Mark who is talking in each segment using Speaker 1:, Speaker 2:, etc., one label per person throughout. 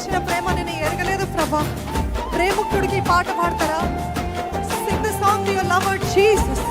Speaker 1: మించిన ప్రేమ నేను ఎరగలేదు ప్రభా. ప్రేమికుడికి పాట పాడతారా? Sing the song to your lover Jesus.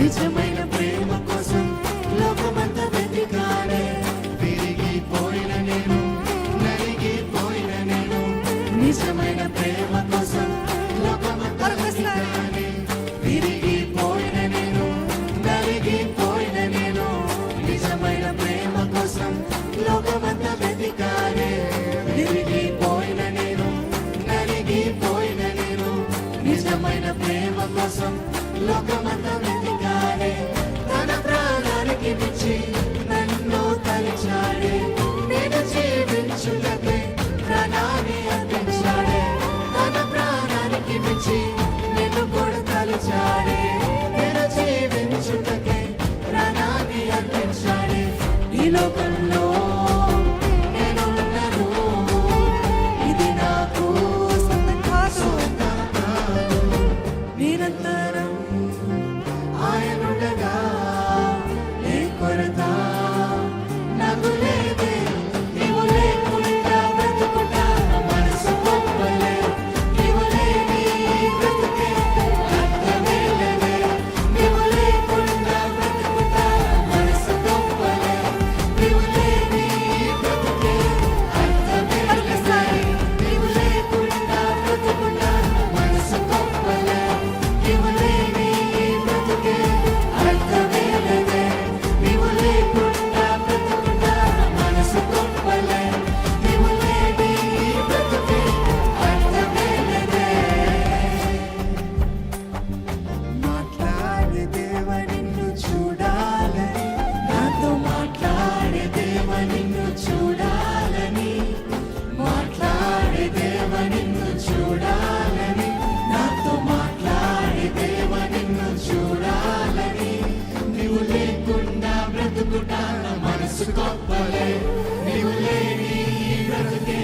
Speaker 2: నిజమైన ప్రేమ కోసం లోకమంతా వెతికాడే. విరిగిపోయిన నేను, నలిగిపోయిన నేను, నిజమైన ప్రేమ కోసం లోకమంతా వెతికాడే. విరిగిపోయిన నేను, నలిగిపోయిన నేను, నిజమైన ప్రేమ కోసం లోకమంతా వెతికాడే. విరిగిపోయిన నేను, నలిగిపోయిన నేను, నిజమైన ప్రేమ కోసం లోకమంతా వెతికాడే. తన ప్రాణానికి మించి నన్ను తలిచాడే. నేను జీవించుటకే ప్రాణాన్ని అందించాడే. తన ప్రాణానికి మించి నిన్ను కూడా తలిచాడే. నేను జీవించుటకే ప్రాణాన్ని అందించాడే. ఈ లోకంలో నేనున్నాను, ఇది నాకు సొంతం కాదు. నిరంతరం ఆయనుండగా ఏ కొరత నాకు లేదే. నీవు లేకుండా బ్రతుకుట మనసు గొప్పలే. నీవు లేని బ్రతుకే అర్థమే లేదే. నీవు లేకుండా బ్రతుకుట మనసు గొప్పలే. నీవు లేని బ్రతుకే అర్థమే లేదే. నీవు లేకుండా బ్రతుకుట మనసు గొప్పలే. నీవు లేని బ్రతుకే అర్థమే లేదే. నీవు లేకుండా బ్రతుకుట మనసు గొప్పలే. నీవు లేని బ్రతుకే అర్థమే లేదే. మాట్లాడే దేవా నిన్ను చూడాలని, నాతో మాట్లాడే దేవా నిన్ను చూడాలని, మాట్లాడే దేవా నిన్ను చూడాలని, నాతో మాట్లాడే దేవా నిన్ను చూడాలని. నీవు లేకుండా బ్రతుకుట నా మనసు గొప్పలే. నీవు లేని బ్రతుకే